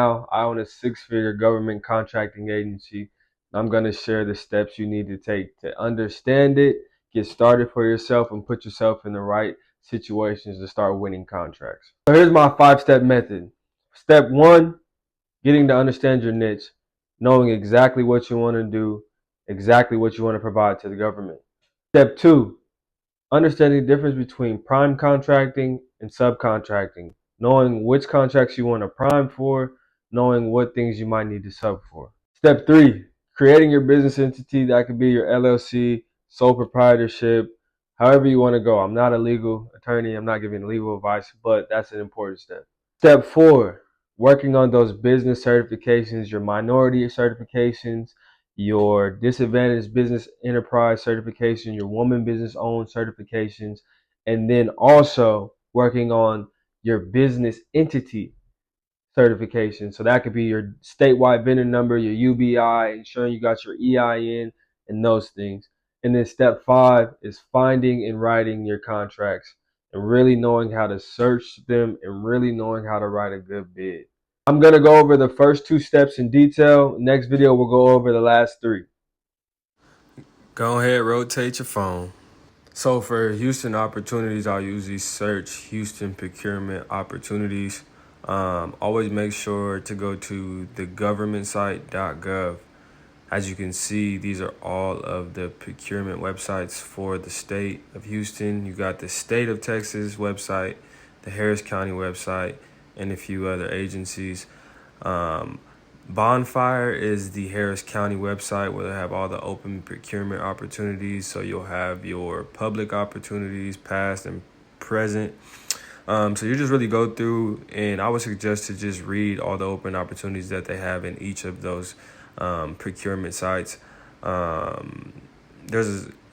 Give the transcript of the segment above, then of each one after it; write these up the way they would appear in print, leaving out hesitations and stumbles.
Now, I own a six-figure government contracting agency. I'm going to share the steps you need to take to understand it, get started for yourself, and put yourself in the right situations to start winning contracts. So here's my five-step method. Step one, getting to understand your niche, knowing exactly what you want to do, exactly what you want to provide to the government. Step two, understanding the difference between prime contracting and subcontracting, knowing which contracts you want to prime for, knowing what things you might need to sub for. Step three, creating your business entity. That could be your LLC, sole proprietorship, however you want to go. I'm not a legal attorney, I'm not giving legal advice, but that's an important step. Step four, working on those business certifications, your minority certifications, your disadvantaged business enterprise certification, your woman business owned certifications, and then also working on your business entity certification. So that could be your statewide vendor number, your UBI, ensuring you got your EIN and those things. And then step five is finding and writing your contracts and really knowing how to search them and really knowing how to write a good bid. I'm going to go over the first two steps in detail. Next video, we'll go over the last three. Go ahead, rotate your phone. So for Houston opportunities, I'll usually search Houston procurement opportunities. Always make sure to go to the governmentsite.gov. As you can see, these are all of the procurement websites for the state of Houston. You got the state of Texas website, the Harris County website, and a few other agencies. Bonfire is the Harris County website where they have all the open procurement opportunities. So you'll have your public opportunities, past and present. So you just really go through, and I would suggest to just read all the open opportunities that they have in each of those procurement sites.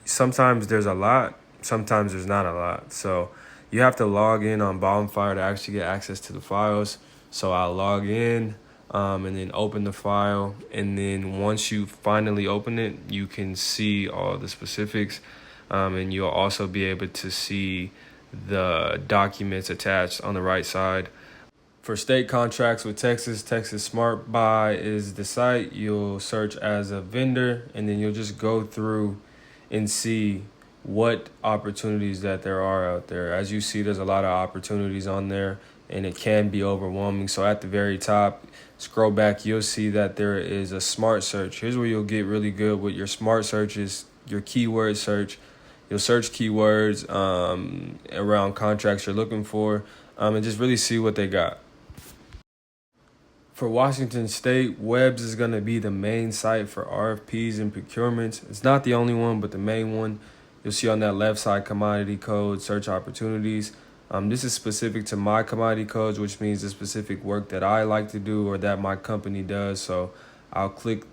Sometimes there's a lot, sometimes there's not a lot. So you have to log in on Bonfire to actually get access to the files. So I'll log in and then open the file. And then once you finally open it, you can see all the specifics. And you'll also be able to see the documents attached on the right side. For state contracts with Texas Smart Buy is the site. You'll search as a vendor, and then you'll just go through and see what opportunities that there are out there. As you see, there's a lot of opportunities on there, and it can be overwhelming. So at the very top, scroll back, you'll see that there is a smart search. Here's where you'll get really good with your smart searches, your keyword search. You'll search keywords around contracts you're looking for, and just really see what they got. For Washington State, Webb's is going to be the main site for RFPs and procurements. It's not the only one, but the main one. You'll see on that left side, commodity code, search opportunities. This is specific to my commodity codes, which means the specific work that I like to do or that my company does. So I'll click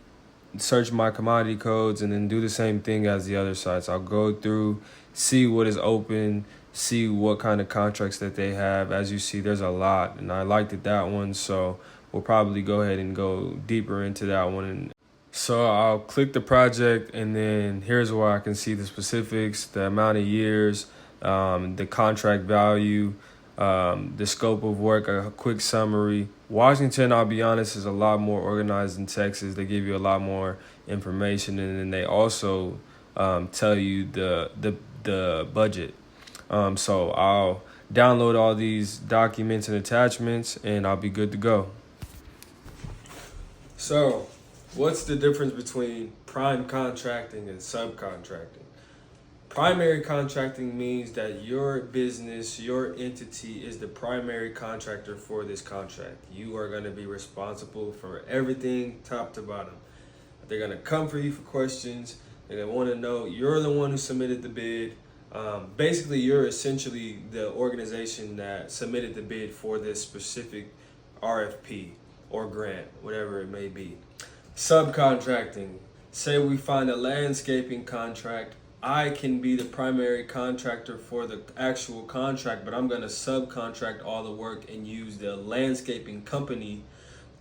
search my commodity codes and then do the same thing as the other sites. I'll go through, see what is open, see what kind of contracts that they have. As you see, there's a lot, and I liked that one, so we'll probably go ahead and go deeper into that one. So I'll click the project, and then here's where I can see the specifics, the amount of years, the contract value, the scope of work, a quick summary. Washington, I'll be honest, is a lot more organized than Texas. They give you a lot more information, and then they also tell you the budget. So I'll download all these documents and attachments, and I'll be good to go. So, what's the difference between prime contracting and subcontracting? Primary contracting means that your business, your entity is the primary contractor for this contract. You are going to be responsible for everything top to bottom. They're going to come for you for questions. They're going to want to know you're the one who submitted the bid. Basically, you're essentially the organization that submitted the bid for this specific RFP or grant, whatever it may be. Subcontracting. Say we find a landscaping contract. I can be the primary contractor for the actual contract, but I'm going to subcontract all the work and use the landscaping company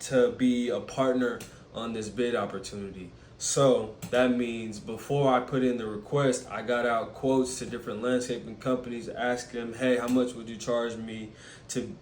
to be a partner on this bid opportunity. So that means before I put in the request, I got out quotes to different landscaping companies, ask them, hey, how much would you charge me to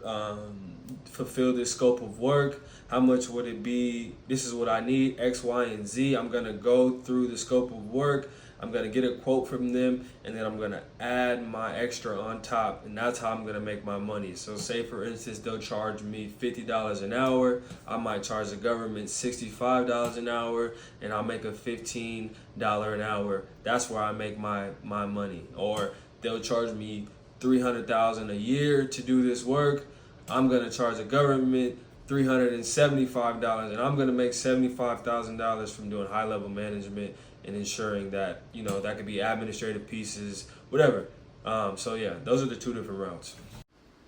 fulfill this scope of work? How much would it be? This is what I need, X, Y, and Z. I'm going to go through the scope of work. I'm going to get a quote from them, and then I'm going to add my extra on top, and that's how I'm going to make my money. So say, for instance, they'll charge me $50 an hour. I might charge the government $65 an hour, and I'll make a $15 an hour. That's where I make my money. Or they'll charge me $300,000 a year to do this work. I'm going to charge the government $375, and I'm going to make $75,000 from doing high-level management and ensuring that, that could be administrative pieces, whatever. So yeah, those are the two different routes.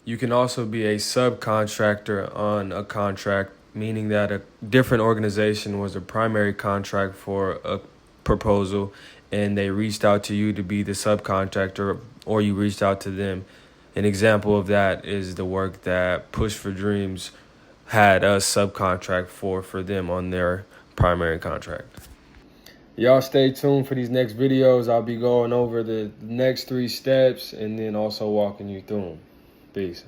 You can also be a subcontractor on a contract, meaning that a different organization was a primary contract for a proposal, and they reached out to you to be the subcontractor, or you reached out to them. An example of that is the work that Push for Dreams had us subcontract for them on their primary contract. Y'all stay tuned for these next videos. I'll be going over the next 3 steps and then also walking you through them. Peace.